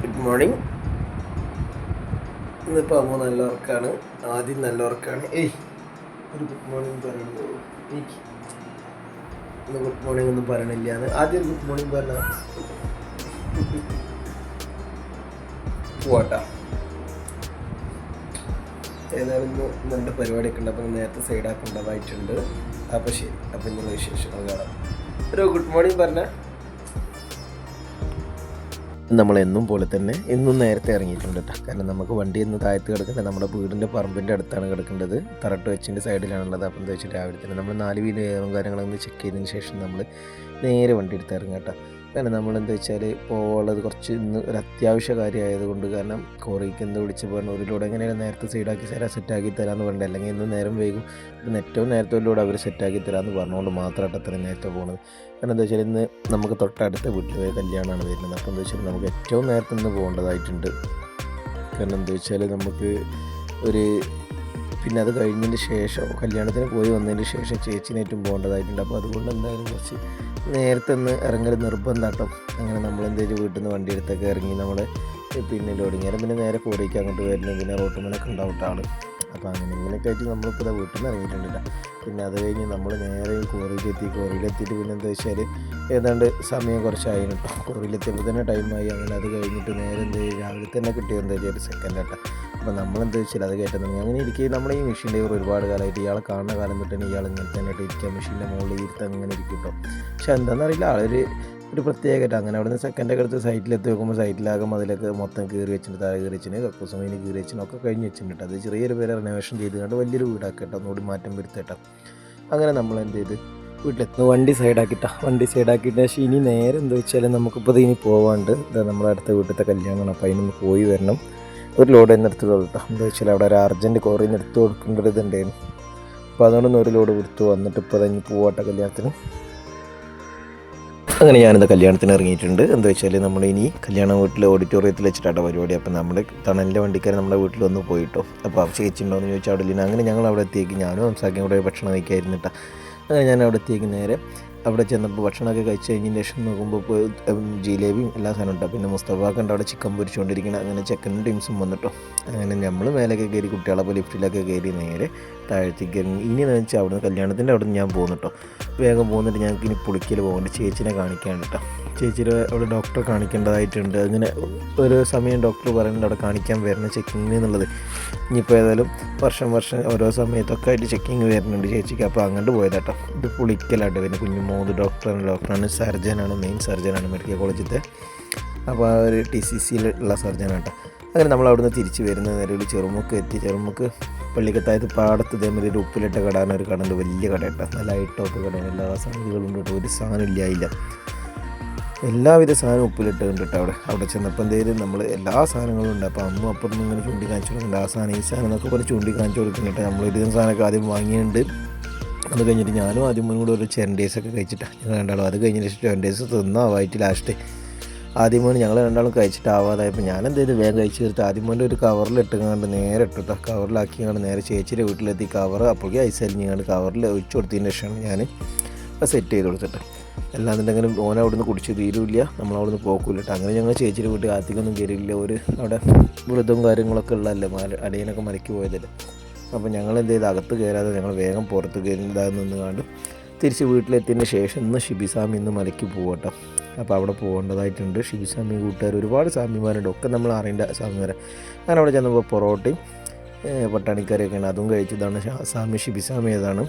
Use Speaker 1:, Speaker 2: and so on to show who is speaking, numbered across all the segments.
Speaker 1: Good morning. ഇന്നിപ്പോൾ അമ്മ നല്ല ഉറക്കാണ്. ആദ്യം നല്ല ഉറക്കാണ്. ഒരു ഗുഡ് മോർണിംഗ് പറയണത് ഇന്ന് ഗുഡ് മോർണിംഗ് ഒന്നും പറയണില്ല. ആദ്യം ഒരു ഗുഡ് മോർണിംഗ് പറഞ്ഞ പോട്ടാ. ഏതായാലും ഇന്ന് നല്ല പരിപാടിയൊക്കെ ഉണ്ട്. അപ്പം നേരത്തെ സൈഡാക്കേണ്ടതായിട്ടുണ്ട്. അപ്പോൾ ശരി, അപ്പം ഇന്നുള്ള വിശേഷങ്ങൾ കാണാം. ഒരു ഗുഡ് മോർണിംഗ് പറഞ്ഞ നമ്മളെന്നും പോലെ തന്നെ ഇന്നും നേരത്തെ ഇറങ്ങിയിട്ടുണ്ട് കേട്ടോ. കാരണം നമുക്ക് വണ്ടി ഇന്ന് താഴത്ത് കിടക്കേണ്ടത് നമ്മുടെ വീടിൻ്റെ പറമ്പിൻ്റെ അടുത്താണ് കിടക്കേണ്ടത്. തറട്ട് വെച്ചിൻ്റെ സൈഡിലാണുള്ളത്. അപ്പം എന്താ വെച്ചാൽ രാവിലെ തന്നെ നമ്മൾ 4 വീല് എയറും കാര്യങ്ങളൊന്ന് ചെക്ക് ചെയ്തതിന് ശേഷം നമ്മൾ നേരെ വണ്ടി എടുത്ത് ഇറങ്ങുക കേട്ടോ. കാരണം നമ്മളെന്താ വെച്ചാൽ പോകാനുള്ളത് കുറച്ച് ഇന്ന് ഒരു അത്യാവശ്യ കാര്യമായതുകൊണ്ട്, കാരണം കോറിക്ക് എന്ത് വിളിച്ച് പറഞ്ഞു ഒരു ലോഡ് എങ്ങനെയാണ് നേരത്തെ സൈഡാക്കി സെറ്റാക്കി തരാമെന്ന് പറഞ്ഞിട്ട്, അല്ലെങ്കിൽ ഇന്ന് നേരം വൈകും, ഇന്ന് ഏറ്റവും നേരത്തെ ഒരു ലോഡ് അവർ സെറ്റാക്കി തരാമെന്ന് പറഞ്ഞുകൊണ്ട് മാത്രമായിട്ട് അത്രയും നേരത്തെ പോകുന്നത്. കാരണം എന്താ വെച്ചാൽ ഇന്ന് നമുക്ക് തൊട്ടടുത്ത വീട്ടിൽ കല്യാണമാണ് വരുന്നത്. അപ്പോൾ എന്താ വെച്ചാൽ നമുക്ക് ഏറ്റവും നേരത്തെ ഇന്ന് പോകേണ്ടതായിട്ടുണ്ട്. കാരണം എന്താ വെച്ചാൽ നമുക്ക് ഒരു പിന്നെ അത് കഴിഞ്ഞതിന് ശേഷം കല്യാണത്തിന് പോയി വന്നതിന് ശേഷം ചേച്ചിനായിട്ടും പോകേണ്ടതായിട്ടുണ്ട്. അപ്പോൾ അതുകൊണ്ട് എന്തായാലും കുറച്ച് നേരത്തെ ഒന്ന് ഇറങ്ങൽ നിർബന്ധമാട്ടോ. അങ്ങനെ നമ്മളെന്തെങ്കിലും വീട്ടിൽ നിന്ന് വണ്ടി എടുത്തൊക്കെ ഇറങ്ങി നമ്മൾ പിന്നെ ലോഡിങ് നേരം പിന്നെ നേരെ കോറിക്ക് അങ്ങോട്ട് വരുന്നു. പിന്നെ റോട്ടുമലൊക്കെ ഉണ്ടാവും ആൾ. അപ്പോൾ ഇങ്ങനെയൊക്കെ ആയിട്ട് നമ്മളിപ്പോൾ വീട്ടിൽ നിന്ന് ഇറങ്ങിയിട്ടുണ്ടില്ല. പിന്നെ അത് കഴിഞ്ഞ് നമ്മൾ നേരെ കോറിയിലെത്തിയിട്ട് പിന്നെ എന്താ വെച്ചാൽ ഏതാണ്ട് സമയം കുറച്ചായി കേട്ടോ. കോറിയിലെത്തിയപ്പോൾ തന്നെ ടൈമായി. അങ്ങനെ അത് കഴിഞ്ഞിട്ട് നേരെ എന്ത് രാവിലെ തന്നെ കിട്ടിയത് എന്താ വെച്ചാൽ ഒരു സെക്കൻഡ് കേട്ടോ. അപ്പോൾ നമ്മളെന്താ വെച്ചാൽ അത് കയറ്റുന്നത് അങ്ങനെ ഇരിക്കുക. നമ്മുടെ ഈ മെഷീൻ ഡ്രൈവർ ഒരുപാട് കാലമായിട്ട് ഇയാളെ കാണുന്ന കാലം തൊട്ട് തന്നെ ഇയാൾ ഇങ്ങനെ തന്നെ ഇരിക്കുക, മെഷീൻ്റെ മുകളിൽ ഇരുത്ത് അങ്ങനെ ഇരിക്കും കേട്ടോ. പക്ഷെ എന്താണെന്നറിയില്ല, ഒരു പ്രത്യേകമായിട്ട് അങ്ങനെ അവിടെ നിന്ന് സെക്കൻഡൊക്കെ എടുത്ത് സൈറ്റിലെത്തി നോക്കുമ്പോൾ സൈറ്റിലാകും അതിലൊക്കെ മൊത്തം കീറി വെച്ചിട്ട് താഴെ കീറി വെച്ചിന് കക്കൂസ് മീൻ കീറി വെച്ചിനൊക്കെ കഴിഞ്ഞ് വെച്ചിട്ടുണ്ട്. അത് ചെറിയൊരു പേര് റിനോവേഷൻ ചെയ്ത് കണ്ട് വലിയൊരു വീടാക്കട്ടോ, ഒന്നുകൂടി മാറ്റം വരുത്തേട്ടോ. അങ്ങനെ നമ്മൾ എന്ത് ചെയ്ത് വീട്ടിലെത്തുന്നു, വണ്ടി സൈഡാക്കിയിട്ട് പക്ഷേ ഇനി നേരെ എന്താ വെച്ചാൽ നമുക്കിപ്പോൾ ഇനി പോവാണ്ട് നമ്മുടെ അടുത്ത വീട്ടിലത്തെ കല്യാണമാണ്. അപ്പോൾ അതിനൊന്ന് പോയി വരണം. ഒരു ലോഡ് തന്നെ എടുത്തുള്ളൂ കേട്ടോ. എന്താ വെച്ചാൽ അവിടെ ഒരു അർജൻറ്റ് കോറിയിൽ നിന്ന് എടുത്ത് കൊടുക്കേണ്ടതുണ്ടായിരുന്നു. അപ്പോൾ അതുകൊണ്ടൊന്ന് ഒരു ലോഡ് കൊടുത്തു വന്നിട്ട് ഇപ്പോൾ തന്നെ പോവാട്ടെ കല്യാണത്തിന്. അങ്ങനെ ഞാനിത് കല്യാണത്തിന് ഇറങ്ങിയിട്ടുണ്ട്. എന്താ വെച്ചാൽ നമ്മളിനി കല്യാണ വീട്ടിൽ ഓഡിറ്റോറിയത്തിൽ വെച്ചിട്ടാണ് പരിപാടി. അപ്പോൾ നമ്മുടെ തണലിൻ്റെ വണ്ടിക്കാരൻ നമ്മുടെ വീട്ടിൽ വന്ന് പോയിട്ടോ. അപ്പോൾ ചേച്ചി ഉണ്ടോ എന്ന് ചോദിച്ചാൽ അവിടെ ഇല്ല. അങ്ങനെ ഞങ്ങൾ അവിടെ എത്തിയേക്ക് ഞാനും സംസാരിക്കാൻ കൂടെ ഭക്ഷണം കഴിക്കായിരുന്നിട്ടാ. അങ്ങനെ ഞാൻ അവിടെ എത്തിയേക്ക് നേരെ അവിടെ ചെന്നപ്പോൾ ഭക്ഷണമൊക്കെ കഴിച്ച് കഴിഞ്ഞതിന് ശേഷം നോക്കുമ്പോൾ ഇപ്പോൾ ജിലേബിയും എല്ലാ സാധനവും ഉണ്ടാവും. പിന്നെ മുസ്തഫാക്കണ്ട് അവിടെ ചിക്കൻ പൊരിച്ചുകൊണ്ടിരിക്കണം. അങ്ങനെ ചെക്കനും ടീംസും വന്നിട്ടോ. അങ്ങനെ നമ്മൾ മേലേക്ക് കയറി കുട്ടികളപ്പോൾ ലിഫ്റ്റിലൊക്കെ കയറി നേരെ താഴത്തേക്ക് ഇറങ്ങി. ഇനി എന്ന് വെച്ചാൽ അവിടെ നിന്ന് കല്യാണത്തിൻ്റെ അവിടെ നിന്ന് ഞാൻ പോകുന്നു വേഗം പോകുന്നിട്ട് ഞങ്ങൾക്ക് ഇനി പുളിക്കൽ പോകേണ്ട ചേച്ചിനെ കാണിക്കാൻ കേട്ടോ. ചേച്ചിയുടെ അവിടെ ഡോക്ടറെ കാണിക്കേണ്ടതായിട്ടുണ്ട്. അങ്ങനെ ഒരു സമയം ഡോക്ടർ പറയുന്നുണ്ട് അവിടെ കാണിക്കാൻ വരുന്ന ചെക്കിങ് എന്നുള്ളത്. ഇനിയിപ്പോൾ ഏതായാലും വർഷം ഓരോ സമയത്തൊക്കെ ആയിട്ട് ചെക്കിങ് വരുന്നുണ്ട് ചേച്ചിക്ക്. അപ്പോൾ അങ്ങോട്ട് പോയതാട്ടോ. ഇത് പുളിക്കലായിട്ട് പിന്നെ കുഞ്ഞുമോത് ഡോക്ടറാണ് സർജനാണ്, മെയിൻ സർജനാണ് മെഡിക്കൽ കോളേജിലത്തെ. അപ്പോൾ ആ ഒരു TCCയിലുള്ള സർജനാട്ടോ. അങ്ങനെ നമ്മൾ അവിടുന്ന് തിരിച്ച് വരുന്ന നേരെ ഒരു ചെറുമുക്ക് എത്തി. ചെറുമുക്ക് പള്ളിക്കത്തായത് പാടത്ത് ഇതേമാതിരി ഒരു ഉപ്പിലിട്ട കടാനൊരു കടയുണ്ട്, വലിയ കട കേട്ടോ. നല്ല ഹൈട്ടോപ്പ് കടയാണ്, എല്ലാ സാധനങ്ങളും ഉണ്ട് കേട്ടോ. ഒരു സാധനം ഇല്ലായില്ല, എല്ലാവിധ സാധനവും ഉപ്പിലിട്ടുണ്ട് കേട്ടോ. അവിടെ ചെന്നപ്പോൾ എന്തെങ്കിലും നമ്മൾ എല്ലാ സാധനങ്ങളും ഉണ്ട്. അപ്പോൾ അമ്മ അപ്പുറത്ത് ഇങ്ങനെ ചൂണ്ടിക്കാണിച്ചു കൊടുക്കുന്നുണ്ട്. ആ സാധനം ഈ സാധനം എന്നൊക്കെ പറഞ്ഞ് ചൂണ്ടിക്കാണിച്ചു കൊടുക്കുന്നുണ്ട്. നമ്മൾ ഒരു സാധനമൊക്കെ ആദ്യം വാങ്ങിയിട്ടുണ്ട്. അത് കഴിഞ്ഞിട്ട് ഞാനും ആദ്യം കൂടെ ഒരു ചെരണ്ടേസൊക്കെ കഴിച്ചിട്ടാണ് ഞങ്ങൾ രണ്ടാളും. അത് കഴിഞ്ഞിട്ട് ചെരണ്ടേസ് തിന്നാവായിട്ട് ലാസ്റ്റ് ആദ്യമോന് ഞങ്ങൾ രണ്ടാളും കഴിച്ചിട്ടാവാതായപ്പോൾ ഞാൻ എന്ത് ചെയ്ത് വേഗം കഴിച്ച് തീർത്ത് ആദ്യമോൻ്റെ ഒരു കവറിലിട്ടുകൊണ്ട് നേരെ ഇട്ടിട്ടോ. കവറിലാക്കിയാണ് നേരെ ചേച്ചിയുടെ വീട്ടിലെത്തി. കവർ അപ്പോഴേക്കും ഐസ് അരിഞ്ഞാണ്ട് കവറിൽ ഒഴിച്ചു കൊടുത്തതിന് ശേഷമാണ് ഞാൻ സെറ്റ് ചെയ്ത് കൊടുത്തിട്ട്. അല്ലാന്നുണ്ടെങ്കിലും ഓന അവിടുന്ന് കുടിച്ച് തീരുമില്ല, നമ്മളവിടുന്ന് പോക്കില്ല. അങ്ങനെ ഞങ്ങൾ ചേച്ചിയുടെ വീട്ടിൽ ആദ്യമൊന്നും കയറിയില്ല. ഒരു അവിടെ വ്രതവും കാര്യങ്ങളൊക്കെ ഉള്ളതല്ലേ, അടിയനൊക്കെ മലയ്ക്ക് പോയതല്ലേ. അപ്പോൾ ഞങ്ങൾ എന്ത് ചെയ്ത് അകത്ത് കയറാതെ ഞങ്ങൾ വേഗം പുറത്ത് കയറി നിന്ന് കണ്ട് തിരിച്ച് വീട്ടിലെത്തിയതിന് ശേഷം ഇന്ന് ഷിബിസ്വാമി ഇന്ന് മലയ്ക്ക് പോകട്ടോ. അപ്പോൾ അവിടെ പോകേണ്ടതായിട്ടുണ്ട്. ഷിബിസ്വാമി കൂട്ടുകാർ ഒരുപാട് സ്വാമിമാരുണ്ട്, ഒക്കെ നമ്മൾ അറിയേണ്ട സ്വാമിമാരെ. അങ്ങനെ അവിടെ ചെന്നപ്പോൾ പൊറോട്ടയും പട്ടാണിക്കറിയൊക്കെയാണ്, അതും കഴിച്ചതാണ്. സ്വാമി ഷിബിസ്വാമി ഏതാണ്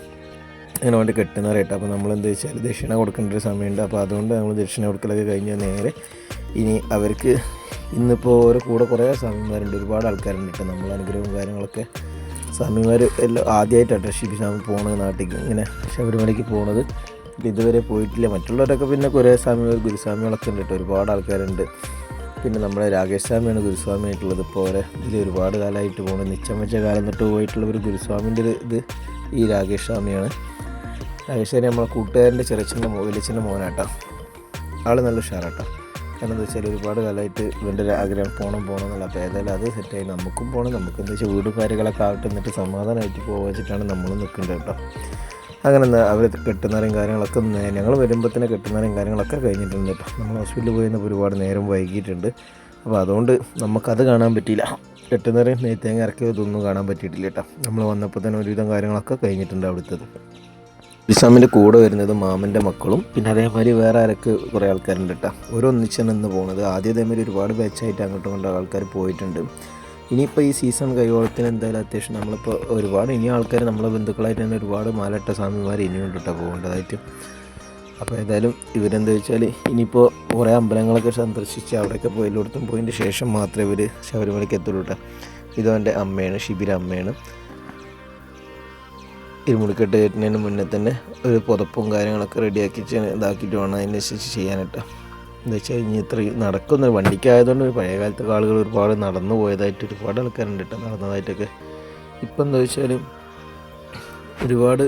Speaker 1: അങ്ങനെ വേണ്ടി കെട്ടുന്ന റേറ്റ്. അപ്പോൾ നമ്മളെന്താ വെച്ചാൽ ദക്ഷിണ കൊടുക്കേണ്ട ഒരു സമയമുണ്ട്. അപ്പോൾ അതുകൊണ്ട് നമ്മൾ ദക്ഷിണ കൊടുക്കലൊക്കെ കഴിഞ്ഞാൽ നേരെ ഇനി അവർക്ക് ഇന്നിപ്പോൾ ഓരോ കൂടെ കുറേ സ്വാമിമാരുണ്ട്, ഒരുപാട് ആൾക്കാരുണ്ട് കേട്ടോ. നമ്മൾ അനുഗ്രഹവും കാര്യങ്ങളൊക്കെ സ്വാമിമാർ എല്ലാം ആദ്യമായിട്ടാണ് ഷിബിസ്വാമി പോകുന്നത് നാട്ടിലേക്ക്, ഇങ്ങനെ ശബരിമലയ്ക്ക് പോകുന്നത്. ഇതുവരെ പോയിട്ടില്ല. മറ്റുള്ളവരൊക്കെ പിന്നെ കുറേ സ്വാമിമാർ ഗുരുസ്വാമികളൊക്കെ ഉണ്ട് കേട്ടോ, ഒരുപാട് ആൾക്കാരുണ്ട്. പിന്നെ നമ്മുടെ രാകേഷ് സ്വാമിയാണ് ഗുരുസ്വാമി ആയിട്ടുള്ളത്. ഇപ്പോൾ ഇതിൽ ഒരുപാട് കാലമായിട്ട് പോകുന്നത്, നിച്ചം വെച്ച കാലം തൊട്ട് പോയിട്ടുള്ള ഒരു ഗുരുസ്വാമിൻ്റെ ഇത് ഈ രാകേഷ് സ്വാമിയാണ്. രാകേഷ് സ്വാമി നമ്മളെ കൂട്ടുകാരൻ്റെ വലിയച്ഛൻ്റെ മോനാട്ടോ. ആൾ നല്ല ഉഷാറാട്ടോ. കാരണം എന്താ വെച്ചാൽ ഒരുപാട് കാലമായിട്ട് ഇവൻ്റെ ആഗ്രഹം പോകണം എന്നുള്ള. അപ്പോൾ ഏതായാലും അത് സെറ്റായി, നമുക്കും പോകണം. നമുക്ക് എന്താ വെച്ചാൽ വീടും കാര്യങ്ങളൊക്കെ ആവട്ടെ, എന്നിട്ട് സമാധാനമായിട്ട് പോകാൻ വെച്ചിട്ടാണ് നമ്മൾ നിൽക്കേണ്ടത് കേട്ടോ. അങ്ങനെ അവർ കെട്ടുന്നവരും കാര്യങ്ങളൊക്കെ ഞങ്ങൾ വരുമ്പോൾ തന്നെ കെട്ടുന്നവരും കാര്യങ്ങളൊക്കെ കഴിഞ്ഞിട്ടുണ്ട് കേട്ടോ. നമ്മൾ ഹോസ്പിറ്റലിൽ പോയി ഒരുപാട് നേരം വൈകിയിട്ടുണ്ട്. അപ്പോൾ അതുകൊണ്ട് നമുക്കത് കാണാൻ പറ്റിയില്ല. കെട്ടുന്നേരം നെയ്ത്തേങ്ങ ഇറക്കി ഇതൊന്നും കാണാൻ പറ്റിയിട്ടില്ല കേട്ടോ. നമ്മൾ വന്നപ്പോൾ തന്നെ ഒരുവിധം കാര്യങ്ങളൊക്കെ കഴിഞ്ഞിട്ടുണ്ട് അവിടുത്തത്. ഇസാമിൻ്റെ കൂടെ വരുന്നത് മാമൻ്റെ മക്കളും പിന്നെ അതേമാതിരി വേറെ ആരൊക്കെ കുറേ ആൾക്കാരുണ്ട് കേട്ടോ. ഒന്നിച്ചാണ് ഇന്ന് പോകുന്നത്. ആദ്യം അതേമാതിരി ഒരുപാട് ബാച്ചായിട്ട് അങ്ങോട്ടും കൊണ്ട് ആൾക്കാർ പോയിട്ടുണ്ട്. ഇനിയിപ്പോൾ ഈ സീസൺ കൈവോളത്തിന് എന്തായാലും അത്യാവശ്യം നമ്മളിപ്പോൾ ഒരുപാട് ഇനി ആൾക്കാർ നമ്മളെ ബന്ധുക്കളായിട്ട് തന്നെ ഒരുപാട് മാലട്ട സ്വാമിമാർ ഇനിയുണ്ട് കേട്ടോ പോകേണ്ടതായിട്ട്. അപ്പോൾ ഏതായാലും ഇവരെന്താ വെച്ചാൽ ഇനിയിപ്പോൾ കുറേ അമ്പലങ്ങളൊക്കെ സന്ദർശിച്ച് അവിടെയൊക്കെ പോയതിലോടത്തും പോയതിൻ്റെ ശേഷം മാത്രമേ ഇവർ ശബരിമലയ്ക്ക് എത്തുള്ളൂ കേട്ടോ. ഇതെൻ്റെ അമ്മയാണ്, ഷിബിര അമ്മയാണ്. ഇരുമുടിക്കെട്ട് കയറ്റുന്നതിന് മുന്നേ തന്നെ ഒരു പുതപ്പും കാര്യങ്ങളൊക്കെ റെഡിയാക്കി ഇതാക്കിയിട്ട് വേണം അതിനനുസരിച്ച് ചെയ്യാനായിട്ട്. എന്താ വെച്ചാൽ ഇനി ഇത്രയും നടക്കുന്ന വണ്ടിക്കായതുകൊണ്ട് പഴയ കാലത്തെ ആളുകൾ ഒരുപാട് നടന്നു പോയതായിട്ട് ഒരുപാട് ആൾക്കാരുണ്ട് കേട്ടോ, നടന്നതായിട്ടൊക്കെ. ഇപ്പം എന്താ വെച്ചാൽ ഒരുപാട്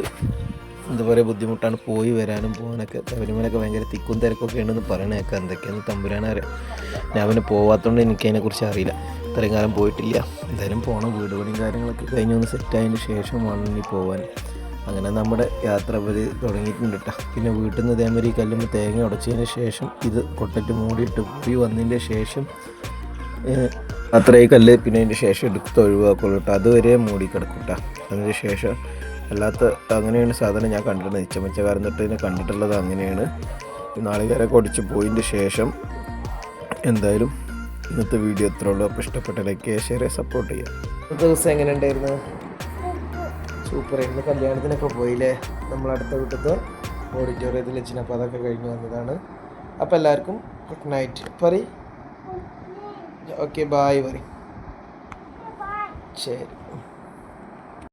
Speaker 1: എന്താ പറയുക ബുദ്ധിമുട്ടാണ് പോയി വരാനും പോകാനൊക്കെ. ശബരിമലയൊക്കെ ഭയങ്കര തിക്കും തിരക്കൊക്കെ ഉണ്ടെന്ന് പറയണേക്കാം. എന്തൊക്കെയാണ് തമ്പുരാനെ അറിയാം. ഞാൻ അവന് പോകാത്തതുകൊണ്ട് എനിക്കതിനെക്കുറിച്ച് അറിയില്ല, ഇത്രയും കാലം പോയിട്ടില്ല. എന്തായാലും പോകണം. വീട് പണിയും കാര്യങ്ങളൊക്കെ കഴിഞ്ഞൊന്ന് സെറ്റായതിന് ശേഷം വേണം ഇനി പോകാൻ. അങ്ങനെ നമ്മുടെ യാത്ര തുടങ്ങിയിട്ടുണ്ട് കേട്ടോ. പിന്നെ വീട്ടിൽ നിന്ന് ഇതേമാതിരി കല്ലുമ്പോൾ തേങ്ങ ഉടച്ചതിന് ശേഷം ഇത് കൊട്ടറ്റ് മൂടിയിട്ട് പോയി വന്നതിൻ്റെ ശേഷം അത്രയും കല്ല് പിന്നെ അതിൻ്റെ ശേഷം എടുത്ത് ഒഴിവാക്കുള്ളൂ കേട്ടോ. അതുവരെ മൂടി കിടക്കും കേട്ടോ. അതിന് ശേഷം അല്ലാത്ത അങ്ങനെയാണ് സാധനം ഞാൻ കണ്ടിട്ടുള്ളത്. നിച്ചമച്ചക്കാരൻ തൊട്ട് ഇതിനെ കണ്ടിട്ടുള്ളത് അങ്ങനെയാണ്. നാളികേരൊക്കെ ഒടിച്ച് പോയതിൻ്റെ ശേഷം എന്തായാലും ഇന്നത്തെ വീഡിയോ എത്ര ഉള്ളൂ. അപ്പോൾ ഇഷ്ടപ്പെട്ട ലൈക്ക് ചെയ്യുക, ഷെയർ ചെയ്യുക, സപ്പോർട്ട് ചെയ്യുക. ഇന്നത്തെ ദിവസം എങ്ങനെ ഉണ്ടായിരുന്നു? സൂപ്പർ. ഇന്ന് കല്യാണത്തിനൊക്കെ പോയില്ലേ നമ്മളടുത്ത വീട്ടിലത്തെ ഓഡിറ്റോറിയത്തിൽ വെച്ചിന്. അപ്പോൾ അതൊക്കെ കഴിഞ്ഞ് വന്നതാണ്. അപ്പോൾ എല്ലാവർക്കും ഗുഡ് നൈറ്റ് പറ. ഓക്കെ ബായ് പറ. ശരി.